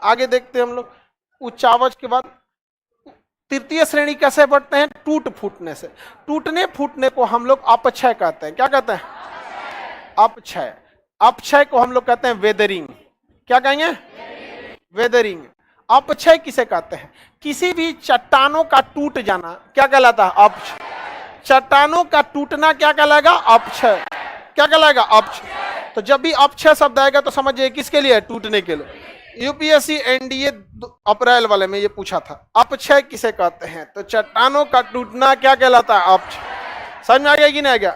आगे देखते हैं हम लोग। उच्चावच के बाद तृतीय श्रेणी कैसे बढ़ते हैं? टूट फूटने से। टूटने फूटने को हम लोग अपक्षय कहते हैं। क्या कहते हैं? अपक्षय। अपक्षय को हम लोग कहते हैं वेदरिंग। क्या कहेंगे? वेदरिंग। अपक्षय किसे कहते हैं? किसी भी चट्टानों का टूट जाना क्या कहलाता है? अपक्षय। चट्टानों का टूटना क्या कहलाएगा? अपक्षय। क्या कहलाएगा? अपक्षय। तो जब भी अपक्षय शब्द आएगा तो समझिए किसके लिए? टूटने के लिए। यूपीएससी एनडीए अप्रैल वाले में ये पूछा था, अपक्षय किसे कहते हैं? तो चट्टानों का टूटना क्या कहलाता है? अपक्षय। समझ में आ गया कि नहीं आ गया?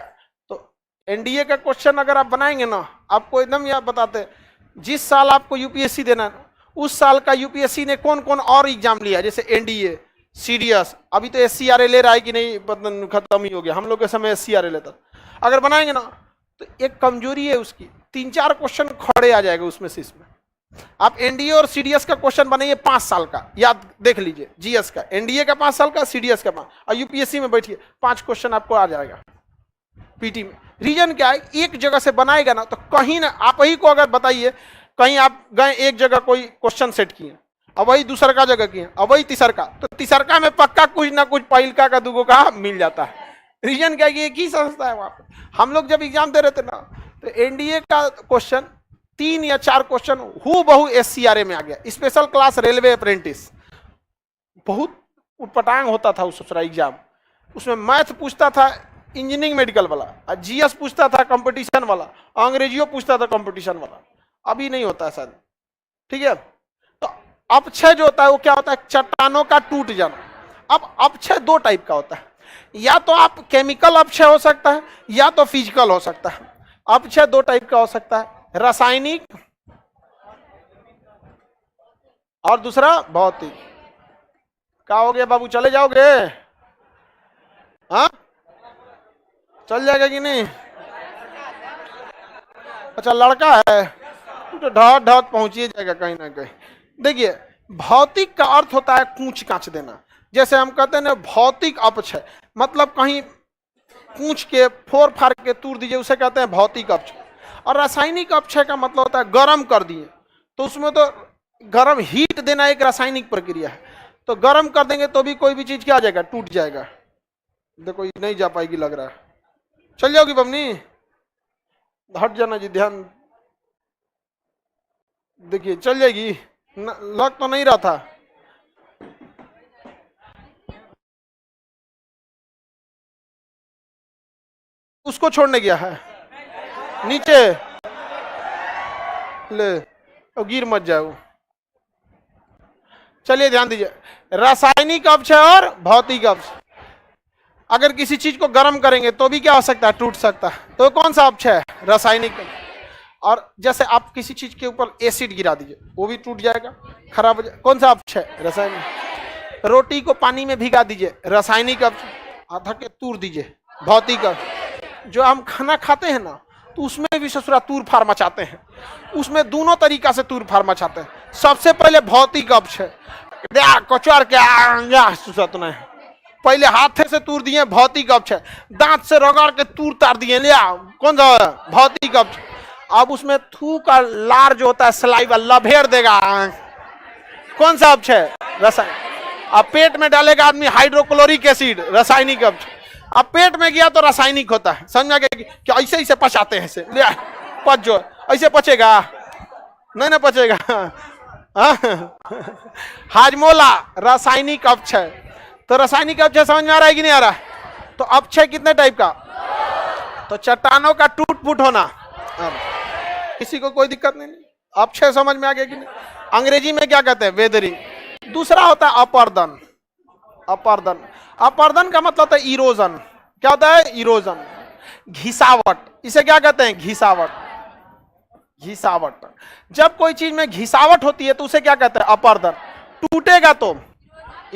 तो एनडीए का क्वेश्चन अगर आप बनाएंगे ना, आपको एकदम याद बताते हैं, जिस साल आपको यूपीएससी देना उस साल का यूपीएससी ने कौन कौन और एग्जाम लिया, जैसे एनडीए, सीडीएस, अभी तो एससीआरए ले रहा है कि नहीं खत्म ही हो गया, हम लोग के समय एससीआरए लेता। अगर बनाएंगे ना तो एक कमजोरी है उसकी, 3-4 क्वेश्चन खड़े आ जाएगा उसमें से। इसमें आप एनडीए और सीडीएस का क्वेश्चन बनाइए 5 साल का, याद देख लीजिए, जीएस का, एनडीए का 5 साल का, सीडीएस का 5, और यूपीएससी में बैठिए 5 क्वेश्चन आपको आ जाएगा पीटी में। रीजन क्या है? एक जगह से बनाएगा ना तो कहीं ना, आप ही को अगर बताइए, कहीं आप गए एक जगह कोई क्वेश्चन सेट किए, अब वही दूसरा का जगह किए, अब वही तीसर का, तो तीसर का में पक्का कुछ ना कुछ पहिलका का दूगो का मिल जाता है। रीजन क्या है? एक ही संस्था है वहां पर। हम लोग जब एग्जाम दे रहे थे ना, तो एनडीए का क्वेश्चन 3 या 4 क्वेश्चन हु बहु एससीआरए में आ गया। स्पेशल क्लास रेलवे अप्रेंटिस, बहुत उटपटांग होता था उस एग्जाम। उसमें मैथ पूछता था इंजीनियरिंग मेडिकल वाला, और जीएस पूछता था कंपटीशन वाला, अंग्रेजियो पूछता था कंपटीशन वाला। अभी नहीं होता है सर, ठीक है? तो अपक्षय जो होता है वो क्या होता है? चट्टानों का टूट जाना। अब अपक्षय 2 टाइप का होता है, या तो आप केमिकल अपक्षय हो सकता है, या तो फिजिकल हो सकता है। अपक्षय 2 टाइप का हो सकता है, रासायनिक और दूसरा भौतिक। क्या हो गया बाबू, चले जाओगे? हाँ, चल जाएगा कि नहीं? अच्छा, लड़का है तो ढाट ढाट पहुंचिए जाएगा कहीं ना कहीं। देखिए, भौतिक का अर्थ होता है कूच कांच देना। जैसे हम कहते हैं ना भौतिक अपक्षय, मतलब कहीं कूच के फोड़ फाड़ के तूर दीजिए, उसे कहते हैं भौतिक अपक्षय। और रासायनिक अपक्षय का मतलब होता है गर्म कर दिए, तो उसमें तो गर्म हीट देना एक रासायनिक प्रक्रिया है, तो गर्म कर देंगे तो भी कोई भी चीज क्या आ जाएगा? टूट जाएगा। देखो नहीं जा पाएगी लग रहा है, चल जाओगी बमनी, हट जाना जी, ध्यान देखिए, चल जाएगी, लग तो नहीं रहा था। उसको छोड़ने गया है नीचे, ले और गिर मत जाओ। चलिए ध्यान दीजिए, रासायनिक अपक्षय और भौतिक अपक्षय। अगर किसी चीज को गर्म करेंगे तो भी क्या हो सकता है? टूट सकता है। तो कौन सा अपक्षय है? रासायनिक। और जैसे आप किसी चीज के ऊपर एसिड गिरा दीजिए, वो भी टूट जाएगा, खराब हो जाएगा। कौन सा अपक्षय? रासायनिक। रोटी को पानी में भिगा दीजिए, रासायनिक अपक्षय। आधा के तूर दीजिए, भौतिक अपक्षय। जो हम खाना खाते हैं ना, तो उसमें भी ससुरा तूर फार मचाते हैं, उसमें दोनों तरीका से तूर फार मचाते हैं। सबसे पहले भौतिक अपक्षय, कचौर के पहले हाथे से तूर दिए, भौतिक अपक्षय। दांत से रगड़ के तूर तार दिए, लिया, कौन सा? भौतिक अपक्षय। अब उसमें थू का लार जो होता है, सलाइवा लभेड़ देगा, कौन सा अपक्षय? रासायनिक। अब पेट में डालेगा आदमी हाइड्रोक्लोरिक एसिड, रासायनिक अपक्षय। अब पेट में गया तो रासायनिक होता है। समझ गए कि ऐसे ऐसे पचाते हैं, ले पच, जो ऐसे पचेगा नहीं ना पचेगा। हाजमोला, रासायनिक अपक्षय। तो रासायनिक अपक्षय समझ में आ रहा है कि नहीं आ रहा? तो अपक्षय कितने टाइप का? तो चट्टानों का टूट फूट होना, किसी को कोई दिक्कत नहीं। अपक्षय समझ में आ गया कि नहीं? अंग्रेजी में क्या कहते हैं? वेदरिंग। दूसरा होता है अपर्दन। अपर्दन, अपर्दन का मतलब होता है इरोजन। क्या होता है? इरोजन, घिसावट। इसे क्या कहते हैं? घिसावट। घिसावट। जब कोई चीज में घिसावट होती है तो उसे क्या कहते हैं? अपर्दन। टूटेगा तो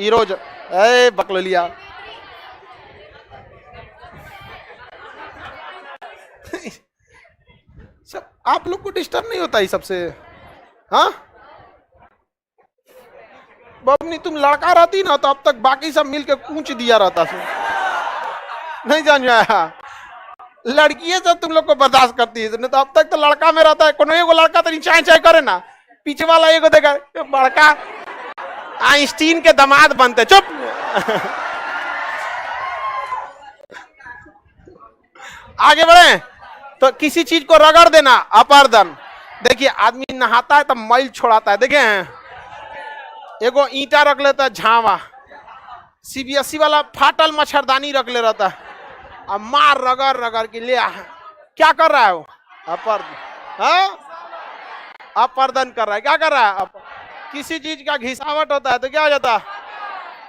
इरोजन। ए बकलोलिया, सब आप लोग को डिस्टर्ब नहीं होता है सबसे? हाँ बबनी, तुम लड़का रहती ना तो अब तक बाकी सब मिलके कूच दिया रहता से। नहीं जान आया, लड़कियां सब तुम लोग को बर्दाश्त करती है, नहीं तो अब तक तो लड़का में रहता है, कोनो एगो लड़का तो चाय चाय करे ना, पीछे वाला ये को देखा, बड़का आइंस्टीन के दामाद बनते, चुप। आगे बढ़े तो किसी चीज को रगड़ देना, अपर्दन। देखिए आदमी नहाता है तो मैल छोड़ाता है, देखे एगो ईंटा रख लेता है झावा, सीबीएसई वाला फाटल मच्छरदानी रख ले रहता है, अब मार रगड़ रगड़ के ले क्या कर रहा है वो, अपर्दन, अपर्दन कर रहा है। क्या कर रहा है? किसी चीज का घिसावट होता है तो क्या हो जाता है?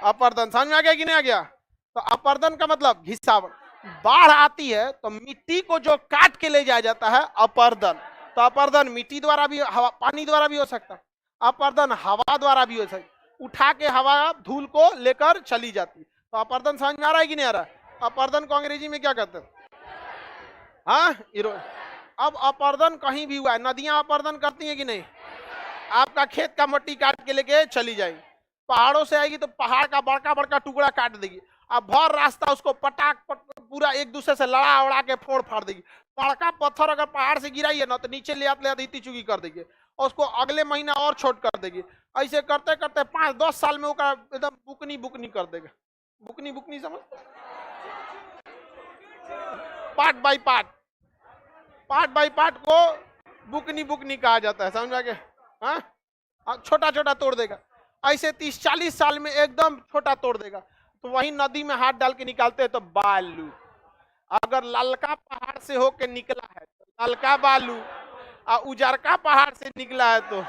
अपर्दन। समझ में आ गया कि नहीं आ गया? तो अपर्दन का मतलब घिसावट। बाढ़ आती है तो मिट्टी को जो काट के ले जाया जाता है, अपर्दन। तो अपर्दन मिट्टी द्वारा भी, हवा पानी द्वारा भी हो सकता है, अपर्दन हवा द्वारा भी हो सकता है, उठा के हवा धूल को लेकर चली जाती है। तो अपर्दन समझ में आ रहा है कि नहीं आ रहा है? अपर्दन को अंग्रेजी में क्या कहते हैं? हाँ, अब अपर्दन कहीं भी हुआ है, नदियां अपर्दन करती हैं कि नहीं? आपका खेत का मट्टी काट के लेके चली जाएगी, पहाड़ों से आएगी तो पहाड़ का बड़का बड़का टुकड़ा काट देगी, अब भर रास्ता उसको पटाक पूरा एक दूसरे से लड़ा उड़ा के फोड़ फाड़ देगी। बड़का पत्थर अगर पहाड़ से गिराई है ना तो नीचे ले आते इतनी चुकी कर देगी और उसको अगले महीना और छोट कर देगी। ऐसे करते करते 5-10 साल में वो एकदम बुकनी बुकनी कर देगा। बुकनी बुकनी समझ, part by part, part by part को बुकनी बुकनी कहा जाता है। समझ गए? हाँ, छोटा छोटा तोड़ देगा। ऐसे 30-40 साल में एकदम छोटा तोड़ देगा। तो वही नदी में हाथ डाल के निकालते हैं तो बालू। अगर ललका पहाड़ से होके निकला है तो ललका बालू, और उजरका पहाड़ से निकला है तो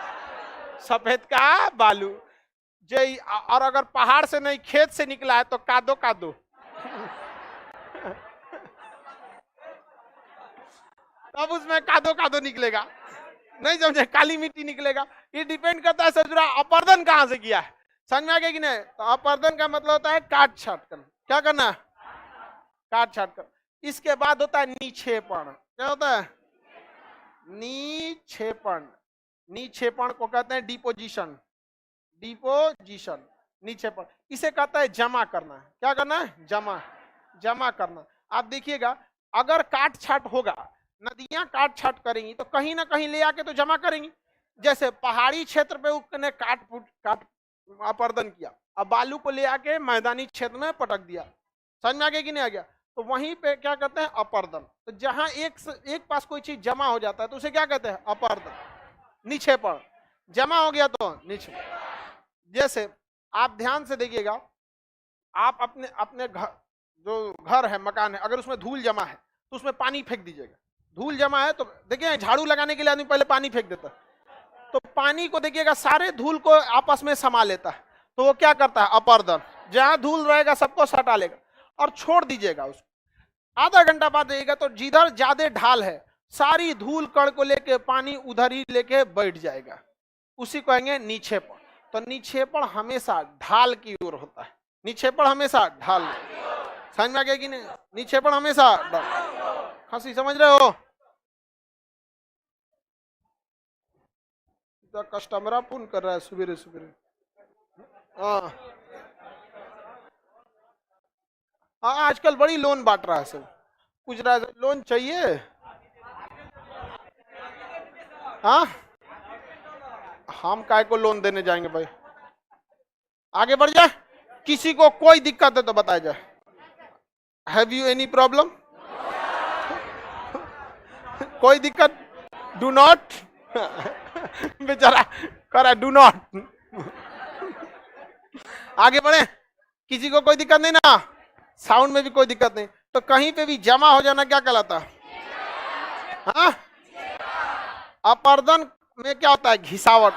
सफेद का बालू। जय, और अगर पहाड़ से नहीं खेत से निकला है तो कादो कादो। तब उसमें कादो कादो निकलेगा, नहीं समझे? काली मिट्टी निकलेगा। ये डिपेंड करता है सजुरा अपर्दन कहां से किया है। समझ में आ गया कि नहीं? तो अपर्दन का मतलब होता है काट छाट करना। क्या करना? काट छाट कर। इसके बाद होता है निक्षेपण। क्या होता है? निक्षेपण। निक्षेपण को कहते हैं डिपोजिशन। डिपोजिशन, निक्षेपण। इसे कहता है जमा करना। क्या करना है? जमा, जमा करना। आप देखिएगा अगर काट छाट होगा, नदियां काट छाट करेंगी तो कहीं ना कहीं ले आके तो जमा करेंगी। जैसे पहाड़ी क्षेत्र पे उसने काट अपर्दन किया, अब बालू को ले आके मैदानी क्षेत्र में पटक दिया। समझ में आ गया कि नहीं आ गया? तो वहीं पे क्या कहते हैं? अपर्दन। तो जहां एक पास कोई चीज जमा हो जाता है तो उसे क्या कहते हैं? अपर्दन। निक्षेपण, जमा हो गया तो निक्षेपण। जैसे आप ध्यान से देखिएगा, आप अपने घर, जो घर है, मकान है, अगर उसमें धूल जमा है तो उसमें पानी फेंक दीजिएगा। धूल जमा है तो देखिए झाड़ू लगाने के लिए आदमी पहले पानी फेंक देता है, तो पानी को देखिएगा सारे धूल को आपस में समा लेता है। तो वो क्या करता है? अपर्दन। जहां धूल रहेगा सबको सटा लेगा और छोड़ दीजिएगा उसको। आधा घंटा बाद देखिएगा तो जिधर ज्यादा ढाल है सारी धूल कण को लेके पानी उधर ही लेके बैठ जाएगा। उसी को कहेंगे निक्षेपण। तो निक्षेपण हमेशा ढाल की ओर होता है। निक्षेपण हमेशा ढाल। समझ में आ गया कि नहीं? निक्षेपण हमेशा ढाल। हंसी समझ रहे हो? कस्टमर फोन कर रहा है सुबेरे सुबेरे। हाँ, आजकल बड़ी लोन बांट रहा है सब, पूछ रहा है लोन चाहिए। हाँ, हम काय को लोन देने जाएंगे भाई? आगे बढ़ जाए। किसी को कोई दिक्कत है तो बताया जाए। Have you any problem? कोई दिक्कत? Do not. बेचारा कर डू नॉट। आगे बढ़े। किसी को कोई दिक्कत नहीं ना? साउंड में भी कोई दिक्कत नहीं। तो कहीं पे भी जमा हो जाना क्या कहलाता? हाँ, अपर्दन में क्या होता है? घिसावट।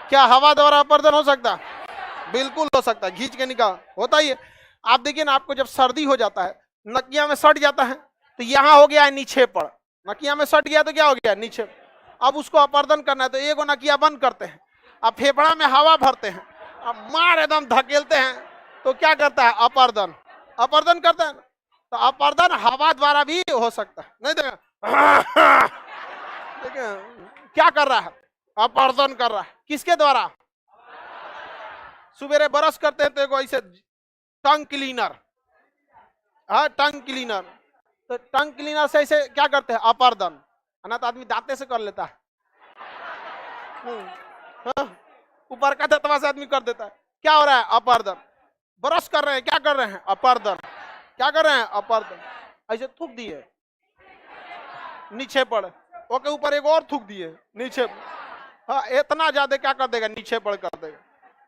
क्या हवा द्वारा अपर्दन हो सकता? बिल्कुल हो सकता है, घींच के निकाल होता ही है। आप देखिए ना, आपको जब सर्दी हो जाता है, नकिया में सट जाता है, तो यहाँ हो गया है निक्षेपण। नकिया में सट गया तो क्या हो गया? निक्षेपण। अब उसको अपर्दन करना है तो एक नकिया बंद करते हैं, अब फेफड़ा में हवा भरते हैं, अब मार एकदम धकेलते हैं तो क्या करता है? अपर्दन। अपर्दन करता है। तो अपर्दन हवा द्वारा भी हो सकता है। नहीं देखा? देखिए क्या कर रहा है? अपर्दन कर रहा है। किसके द्वारा? सुबेरे ब्रश करते हैं तो ऐसे टंग क्लीनर, हाँ टंग क्लीनर, तो टंग क्लीनर से ऐसे क्या करते हैं? अपर्दन। अनाथ आदमी दांते से कर लेता है। हाँ? ऊपर का तत्वा से आदमी कर देता है। क्या हो रहा है? अपर्दन। ब्रश कर रहे हैं, क्या कर रहे हैं? अपर्दन। क्या कर रहे हैं? अपर्दन। ऐसे थूक दिए, नीचे पड़, ओके ऊपर एक और थूक दिए, नीचे। हाँ, इतना ज्यादा क्या कर देगा? नीचे पड़ कर देगा।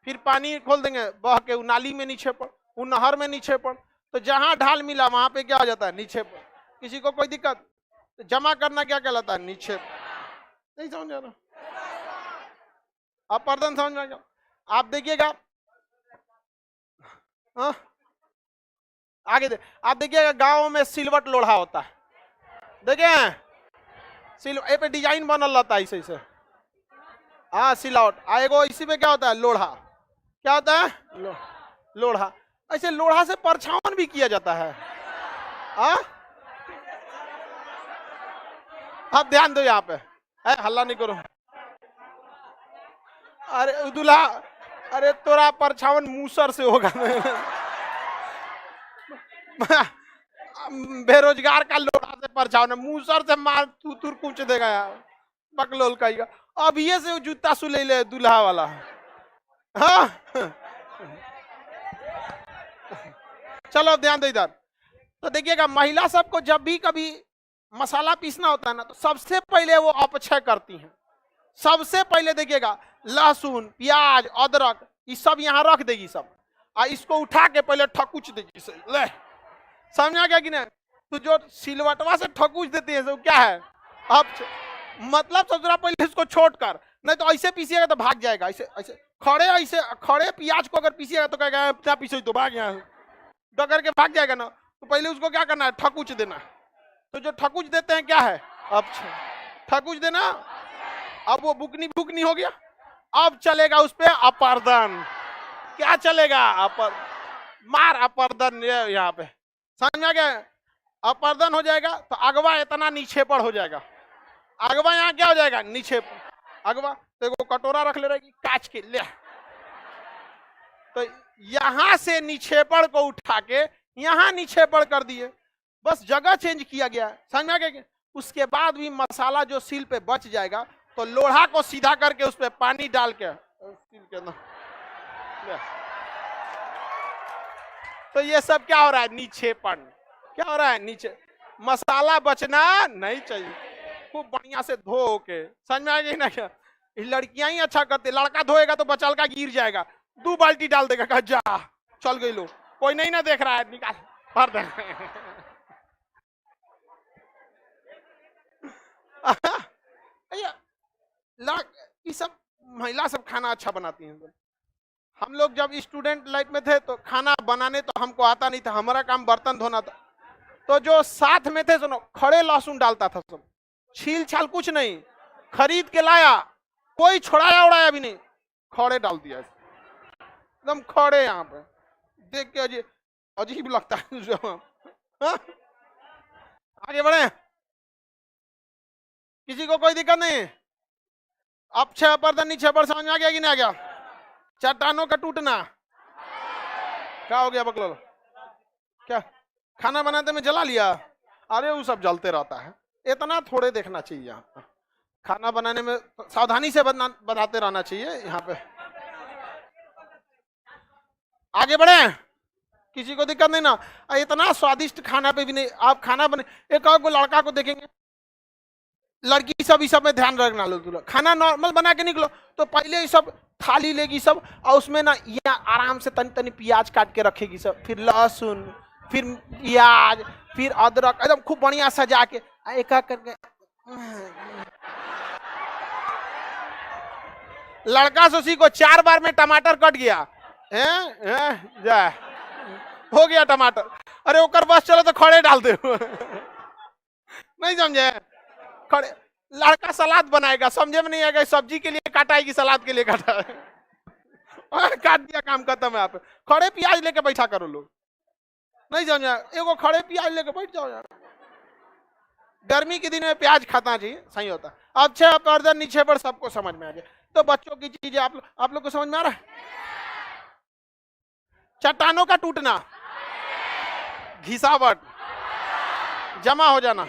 फिर पानी खोल देंगे, बह के वो नाली में नीचे पड़, वो नहर में नीचे पड़। तो जहां ढाल मिला वहां पे क्या हो जाता है? नीचे पड़। किसी को कोई दिक्कत? जमा करना क्या कहलाता है? नीचे पड़। नहीं समझ रहा? अपर्दन समझ में आ गया? आप देखिएगा, हाँ आगे दे, आप देखिएगा गांव में सिलवट लोढ़ा होता है, देखे सिल पे डिजाइन बनल रहता है ऐसे। हाँ सिलौट। आएगो इसी पे क्या होता है? लोढ़ा। क्या होता है? लोढ़ा। ऐसे लोढ़ा से परछावन भी किया जाता है। हाँ अब ध्यान दो यहाँ पे, हल्ला नहीं करो। अरे दूल्हा, अरे तोरा परछावन मूसर से होगा। बेरोजगार का लोढ़ा से परछावन, मूसर से मार तूर कूच देगा यार, बकलोल का। अब ये से जूता सुले ले दूल्हा वाला। हाँ चलो ध्यान दो इधर। तो देखिएगा, महिला सबको जब भी कभी मसाला पीसना होता है ना, तो सबसे पहले वो अपक्षय करती हैं। सबसे पहले देखिएगा, लहसुन, प्याज, अदरक, ये सब यहाँ रख देगी सब, और इसको उठा के पहले ठकुच देगी। ले समझा क्या कि नहीं? तो जो सिलवटवा से ठकुच देती है, क्या है? अब मतलब सबसे पहले इसको छोड़ कर, नहीं तो ऐसे पीसिएगा तो भाग जाएगा। ऐसे ऐसे खड़े प्याज को अगर पीसिएगा तो कहेगा क्या पीछे तो भाग, यहाँ डगर के भाग जाएगा ना। तो पहले उसको क्या करना है? ठकुच देना। तो जो ठकुच देते हैं क्या है? अब ठकुच देना। अब वो बुकनी हो गया। अब चलेगा उस पे अपर्दन। क्या चलेगा? मार अपर्दन। यहाँ पे समझ में गया? अपर्दन हो जाएगा तो अगवा इतना नीचे पर हो जाएगा। अगवा यहाँ क्या हो जाएगा? नीचे पर। अगवा तो एक कटोरा रख ले रहेगी काच के, ले तो यहां से नीचे पर को उठा के यहां नीचे पर कर दिए, बस जगह चेंज किया गया। समझ में आ गया? उसके बाद भी मसाला जो सील पे बच जाएगा, तो लोढ़ा को सीधा करके उस पे पानी डाल के सील के अंदर, तो ये सब क्या हो रहा है? नीचेपन। क्या हो रहा है? नीचे। मसाला बचना नहीं चाहिए। खूब बढ़िया से धो के, समझ में आ गई ना? क्या लड़कियां ही अच्छा करते, लड़का धोएगा तो बचल का गिर जाएगा, 2 बाल्टी डाल देगा, कहा जा चल गई लो, कोई नहीं ना देख रहा है, निकाल भर दे। ये सब महिला सब खाना अच्छा बनाती हैं। हम लोग जब स्टूडेंट लाइफ में थे तो खाना बनाने तो हमको आता नहीं था, हमारा काम बर्तन धोना था। तो जो साथ में थे सुनो, खड़े लहसुन डालता था सब, छील छाल कुछ नहीं, खरीद के लाया, कोई छोड़ाया उड़ाया भी नहीं, खड़े डाल दिया एकदम खड़े। यहाँ पे देख के अजीब लगता है। हाँ? आगे बढ़े, किसी को कोई दिक्कत नहीं? अब 6 अपर्दन नीचे पर समझ में आ गया कि नहीं आ गया? चट्टानों का टूटना क्या हो गया? बकलोल क्या खाना बनाते में जला लिया? अरे वो सब जलते रहता है, इतना थोड़े देखना चाहिए। यहाँ खाना बनाने में सावधानी से बनाते रहना चाहिए। यहाँ पे आगे बढ़े, किसी को दिक्कत नहीं ना? इतना स्वादिष्ट खाना पे भी नहीं आप खाना बने। एक और लड़का को देखेंगे, लड़की सब इस सब में ध्यान रखना। लो खाना नॉर्मल बना के निकलो तो पहले ये सब थाली लेगी सब, और उसमें ना यहाँ आराम से तनी तनी प्याज काट के रखेगी सब, फिर लहसुन, फिर प्याज, फिर अदरक, एकदम खूब बढ़िया सजा के एक करके। लड़का सोची को 4 बार में टमाटर कट गया, जा हो गया टमाटर। अरे ओकर बस चलो तो खड़े डाल दे। नहीं समझे? खड़े। लड़का सलाद बनाएगा, समझे में नहीं आएगा, सब्जी के लिए काटा है कि सलाद के लिए काटा है। काट दिया, काम खत्म है। आप खड़े प्याज लेके बैठा करो लोग, नहीं समझा? एगो खड़े प्याज लेके बैठ जाओ यार। गर्मी के दिन में प्याज खाता चाहिए, सही होता। अब 6 अपर्दन नीचे पर सबको समझ में आ गया। तो बच्चों की चीजें आप लोग को समझ में आ रहा है? चट्टानों का टूटना, घिसावट, जमा हो जाना।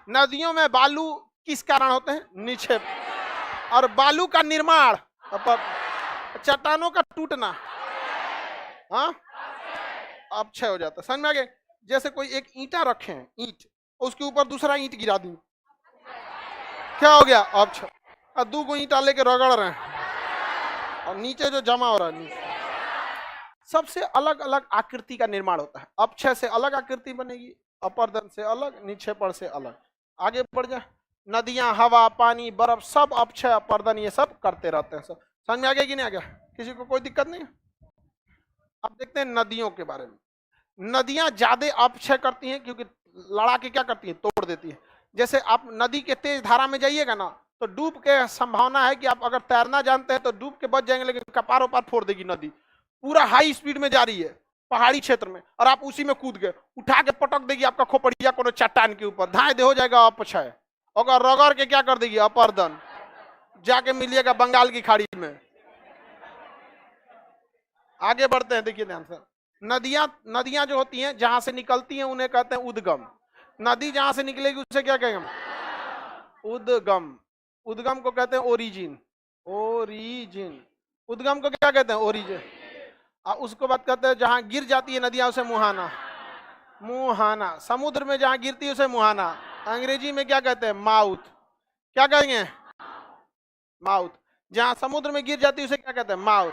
नदियों में बालू किस कारण होते हैं? नीचे। और बालू का निर्माण, चट्टानों का टूटना, हाँ अपक्षय हो जाता है। समझ में आ गया? जैसे कोई एक ईंटा रखे हैं, ईंट, उसके ऊपर दूसरा ईंट गिरा दी, क्या हो गया? अपक्षय। और 2 ईंटा लेके रगड़ रहे हैं और नीचे जो जमा हो रहा है, नीचे सबसे अलग अलग आकृति का निर्माण होता है। अपक्षय से अलग आकृति बनेगी, अपर्दन से अलग, निक्षेपण से अलग। आगे बढ़ जाए, नदियां, हवा, पानी, बर्फ, सब अपक्षय अपर्दन ये सब करते रहते हैं। सब समझ में आ गया कि नहीं आ गया? किसी को कोई दिक्कत नहीं है? अब देखते हैं नदियों के बारे में। नदियां ज्यादा अपक्षय करती हैं क्योंकि लड़ा के क्या करती हैं? तोड़ देती है। जैसे आप नदी के तेज धारा में जाइएगा ना, तो डूब के संभावना है कि आप अगर तैरना जानते हैं तो डूब के बच जाएंगे, लेकिन कपार ओपार फोड़ देगी नदी। पूरा हाई स्पीड में जा रही है पहाड़ी क्षेत्र में, और आप उसी में कूद गए, उठा के पटक देगी आपका खोपड़िया कोनो चट्टान के ऊपर, धाए दे हो जाएगा अपक्षय। और रगड़ के क्या कर देगी? अपर्दन, जाके मिलिएगा बंगाल की खाड़ी में। आगे बढ़ते हैं, देखिए ध्यान से। नदियां जो होती हैं जहां से निकलती हैं उन्हें कहते हैं उद्गम। नदी जहां से निकलेगी उसे क्या कहेंगे? उद्गम। उद्गम को कहते हैं ओरिजिन। ओरिजिन। उद्गम को क्या कहते हैं? ओरिजिन। उसको बात कहते हैं जहां गिर जाती है नदियां उसे मुहाना। मुहाना। समुद्र में जहां गिरती है उसे मुहाना। अंग्रेजी में क्या कहते हैं? माउथ। क्या कहेंगे? माउथ। जहां समुद्र में गिर जाती है उसे क्या कहते हैं? माउथ,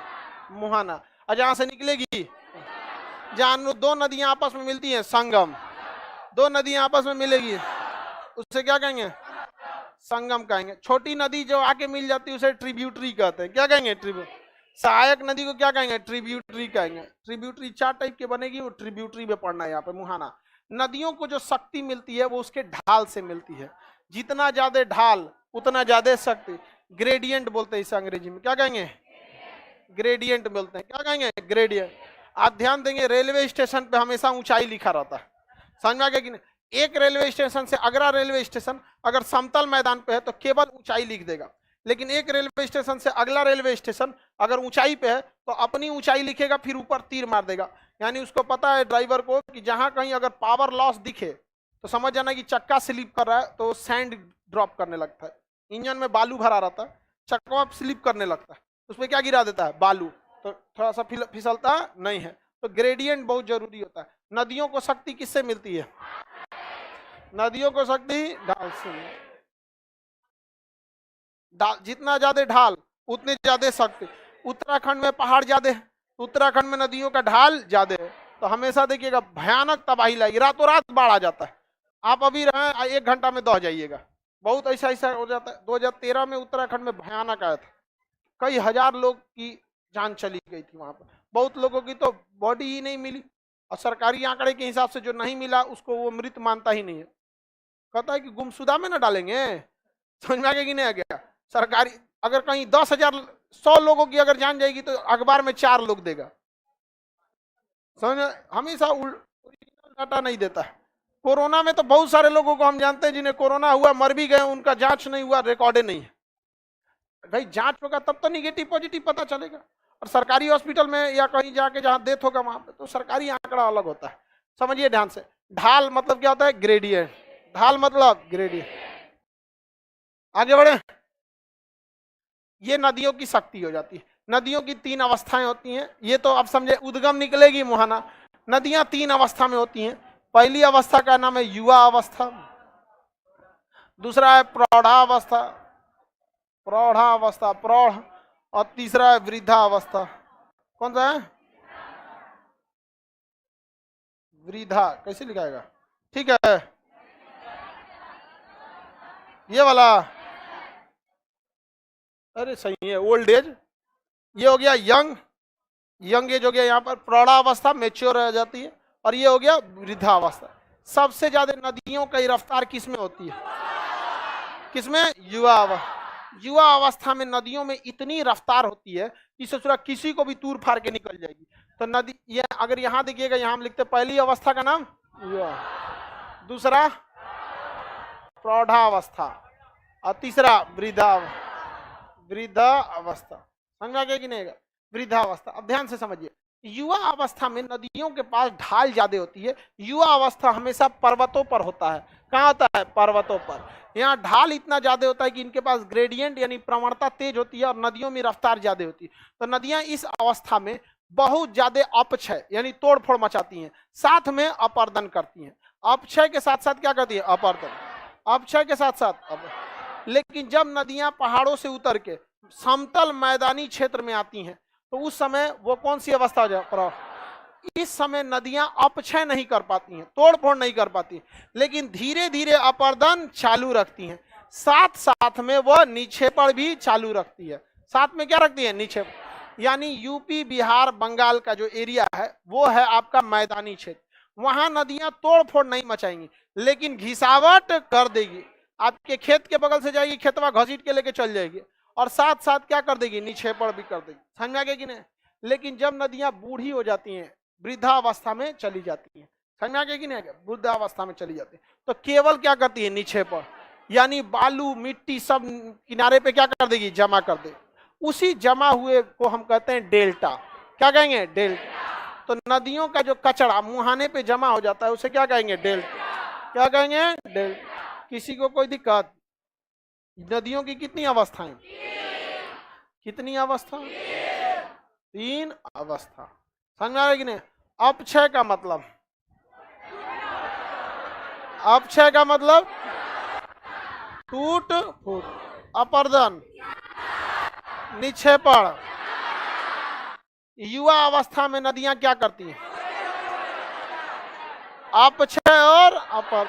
मुहाना। और जहां से निकलेगी, जहां 2 नदियां आपस में मिलती हैं, संगम। 2 नदियां आपस में मिलेगी उससे क्या कहेंगे? संगम कहेंगे। छोटी नदी जो आके मिल जाती है उसे ट्रिब्यूटरी कहते हैं। क्या कहेंगे? सहायक नदी को क्या कहेंगे? ट्रिब्यूटरी कहेंगे। ट्रिब्यूटरी 4 टाइप के बनेगी, वो ट्रिब्यूटरी में पढ़ना है यहाँ पे, मुहाना। नदियों को जो शक्ति मिलती है वो उसके ढाल से मिलती है। जितना ज्यादा ढाल उतना ज्यादा शक्ति। ग्रेडियंट बोलते हैं इसे अंग्रेजी में। क्या कहेंगे? ग्रेडियंट बोलते हैं। क्या कहेंगे? ग्रेडियंट। आप ध्यान देंगे, रेलवे स्टेशन पे हमेशा ऊंचाई लिखा रहता है। समझ में आ गया कि नहीं? एक रेलवे स्टेशन से अगला रेलवे स्टेशन अगर समतल मैदान पे है तो केवल ऊंचाई लिख देगा, लेकिन एक रेलवे स्टेशन से अगला रेलवे स्टेशन अगर ऊंचाई पे है तो अपनी ऊंचाई लिखेगा, फिर ऊपर तीर मार देगा। यानी उसको पता है ड्राइवर को कि जहां कहीं अगर पावर लॉस दिखे तो समझ जाना कि चक्का स्लिप कर रहा है, तो सैंड ड्रॉप करने लगता है। इंजन में बालू भरा रहता है, चक्का स्लिप करने लगता है, उसमें क्या गिरा देता है? बालू। तो थोड़ा सा फिसलता नहीं है। तो ग्रेडियंट बहुत जरूरी होता है। नदियों को शक्ति किससे मिलती है? नदियों को शक्ति ढाल से। जितना ज्यादा ढाल उतने ज्यादा शक्ति। उत्तराखंड में पहाड़ ज्यादा है, उत्तराखंड में नदियों का ढाल ज्यादा है, तो हमेशा देखिएगा भयानक तबाही लाएगी, रातों रात बाढ़ आ जाता है। आप अभी रहे 1 घंटा में दह जाइएगा। बहुत ऐसा हो जाता है। 2013 में उत्तराखंड में भयानक आया था, कई हजार लोग की जान चली गई थी वहां पर। बहुत लोगों की तो बॉडी ही नहीं मिली, और सरकारी आंकड़े के हिसाब से जो नहीं मिला उसको वो मृत मानता ही नहीं है, कहता है कि गुमशुदा में ना डालेंगे। समझ में आ गया कि नहीं आ गया? सरकारी अगर कहीं 10,000 100 लोगों की अगर जान जाएगी तो अखबार में 4 लोग देगा। समझ, हमेशा ओरिजिनल डाटा नहीं देता है। कोरोना में तो बहुत सारे लोगों को हम जानते हैं जिन्हें कोरोना हुआ, मर भी गए, उनका जांच नहीं हुआ, रिकॉर्डे नहीं है। भाई जांच होगा तब तो निगेटिव पॉजिटिव पता चलेगा। और सरकारी हॉस्पिटल में या कहीं जाके जहां डेथ होगा वहां पे तो सरकारी आंकड़ा अलग होता है। समझिए ध्यान से। ढाल मतलब क्या होता है? ग्रेडियंट। ढाल मतलब ग्रेडियंट। आगे बढ़े। ये नदियों की शक्ति हो जाती है। नदियों की 3 अवस्थाएं होती हैं, ये तो अब समझे। उद्गम निकलेगी मुहाना। नदियां 3 अवस्था में होती हैं। पहली अवस्था का नाम है युवा अवस्था, दूसरा है प्रौढ़ावस्था, प्रौढ़ावस्था प्रौढ़, और तीसरा है वृद्धावस्था। कौन सा है? वृद्धा। कैसे लिखाएगा? ठीक है, ये वाला। अरे सही है, ओल्ड एज। ये हो गया यंग, यंग एज हो गया यहाँ पर। प्रौढ़ावस्था मेच्योर हो जाती है, और ये हो गया वृद्धावस्था। सबसे ज्यादा नदियों की रफ्तार किस में होती है? किसमें? युवा अवस्था में नदियों में इतनी रफ्तार होती है कि ससुरा किसी को भी तूर फाड़ के निकल जाएगी। तो नदी, ये अगर यहाँ देखिएगा, यहाँ हम लिखते पहली अवस्था का नाम युवा, दूसरा प्रौढ़ावस्था, और तीसरा वृद्धावस्था। समझा गया कि नहीं? वृद्धावस्था। अब ध्यान से समझिए, युवा अवस्था में नदियों के पास ढाल ज्यादा होती है। युवा अवस्था हमेशा पर्वतों पर होता है। कहाँ होता है? पर्वतों पर। यहाँ ढाल इतना ज्यादा होता है कि इनके पास ग्रेडियंट यानी प्रवणता तेज होती है और नदियों में रफ्तार ज्यादा होती है। तो नदियां इस अवस्था में बहुत ज्यादा अपक्षय यानी तोड़फोड़ मचाती हैं, साथ में अपर्दन करती हैं। अपक्षय के साथ साथ क्या करती है? अपर्दन। अपक्षय के साथ साथ लेकिन जब नदियां पहाड़ों से उतर के समतल मैदानी क्षेत्र में आती हैं तो उस समय वो कौन सी अवस्था हो जाए? इस समय नदियां अपक्षय नहीं कर पाती हैं, तोड़फोड़ नहीं कर पाती, लेकिन धीरे धीरे अपर्दन चालू रखती हैं। साथ साथ में वह निक्षेपण भी चालू रखती है। साथ में क्या रखती है? निक्षेपण। यानी यूपी, बिहार, बंगाल का जो एरिया है वो है आपका मैदानी क्षेत्र। वहां नदियां तोड़फोड़ नहीं मचाएंगी, लेकिन घिसावट कर देगी। आपके खेत के बगल से जाएगी, खेतवा घसीट के लेके चल जाएगी, और साथ साथ क्या कर देगी? निक्षेपण भी कर देगी। समझ में आ गया कि नहीं? लेकिन जब नदियां बूढ़ी हो जाती हैं, वृद्धावस्था में चली जाती है, समझ में आ गया कि नहीं? वृद्धावस्था में चली जाती है तो केवल क्या करती है? निक्षेपण। यानी बालू, मिट्टी सब किनारे पे क्या कर देगी? जमा कर दे। उसी जमा हुए को हम कहते हैं डेल्टा। क्या कहेंगे? डेल्टा। तो नदियों का जो कचरा मुहाने पे जमा हो जाता है उसे क्या कहेंगे? डेल्टा। क्या कहेंगे? डेल्टा। किसी को कोई दिक्कत? नदियों की कितनी अवस्थाएं? कितनी अवस्था? 3 अवस्था। समझ में आ रहा है कि नहीं? अपक्षय का मतलब, अपक्षय का मतलब टूट फूट, अपर्दन, निक्षेपण। युवा अवस्था में नदियां क्या करती हैं? अपक्षय और अपर।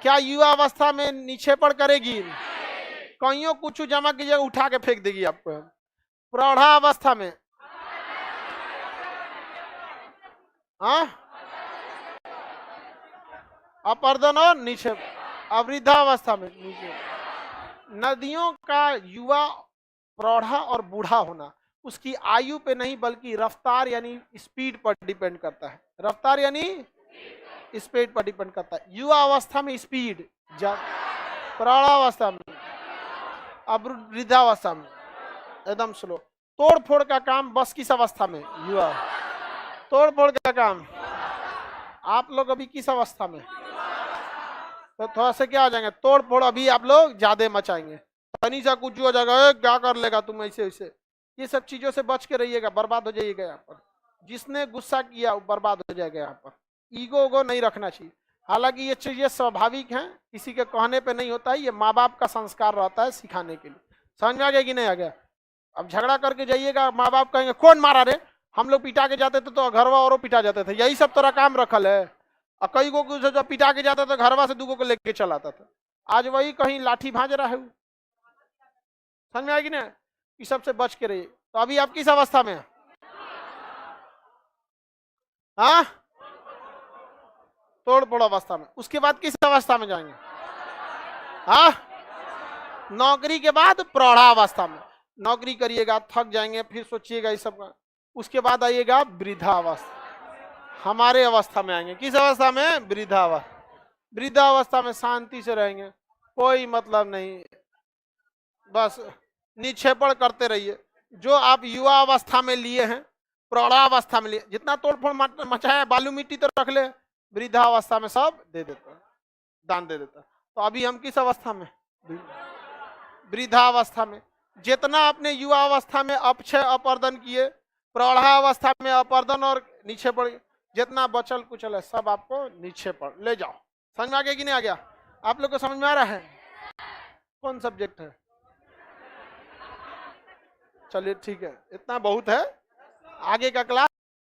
क्या युवा अवस्था में निक्षेपण करेगी? कहीं कुछ जमा कीजिएगा उठा के फेंक देगी आपको। प्रौढ़ा अवस्था में अपर्दन और निक्षेप। वृद्धावस्था में निक्षेप। नदियों का युवा, प्रौढ़ा और बूढ़ा होना उसकी आयु पे नहीं बल्कि रफ्तार यानी स्पीड पर डिपेंड करता है। रफ्तार यानी स्पीड पर डिपेंड करता है। युवा अवस्था में स्पीड, प्रौढ़ावस्था में, अब वृद्धावस्था में एकदम स्लो। तोड़ फोड़ का काम बस किस अवस्था में? युवा। तोड़ फोड़ का काम आप लोग अभी किस अवस्था में? तो थोड़ा सा क्या हो जाएंगे? तोड़ फोड़ अभी आप लोग ज्यादा मचाएंगे, तनी सा कुछ हो जाएगा, क्या कर लेगा तुम ऐसे ऐसे। ये सब चीजों से बच के रहिएगा, बर्बाद हो जाइएगा यहाँ पर। जिसने गुस्सा किया वो बर्बाद हो जाएगा यहाँ पर। ईगो उगो नहीं रखना चाहिए। हालांकि ये चीजें स्वाभाविक हैं, किसी के कहने पे नहीं होता है, ये माँ बाप का संस्कार रहता है सिखाने के लिए। समझ में आ गया कि नहीं आ गया? अब झगड़ा करके जाइएगा, माँ बाप कहेंगे कौन मारा रे? हम लोग पिटा के जाते थे तो घरवा और पिटा जाते थे, यही सब तरह काम रखल है। और कई को जब पिटा के जाता था घरवा से दूगो को लेके चलाता था, आज वही कहीं लाठी भाज रहा है। समझ में आएगी ना? इस सबसे बच के रहिए। तो अभी आप किस अवस्था में? हाँ, तोड़ फोड़ अवस्था में। उसके बाद किस अवस्था में जाएंगे? हाँ, नौकरी के बाद प्रौढ़ावस्था में। नौकरी करिएगा, थक जाएंगे, फिर सोचिएगा इस सब का। उसके बाद आइएगा वृद्धावस्था। हमारे अवस्था में आएंगे। किस अवस्था में? वृद्धावस्था। वृद्धावस्था में शांति से रहेंगे, कोई मतलब नहीं, बस निक्षेपण करते रहिए। जो आप युवा अवस्था में लिए हैं, प्रौढ़ावस्था में लिए, जितना तोड़फोड़ मचाए, बालू मिट्टी तो रख ले, वृद्धावस्था में सब दे देता, दान दे देता। तो अभी हम किस अवस्था में? वृद्धावस्था में। जितना आपने युवा अवस्था में अपक्षय अपर्दन किए, प्रौढ़ावस्था में अपर्दन और निक्षेपण, जितना बचल कुचल है सब आपको निक्षेपण ले जाओ। समझ में आ गया कि नहीं आ गया? आप लोग को समझ में आ रहा है? कौन सब्जेक्ट है? चलिए ठीक है, इतना बहुत है। आगे का क्लास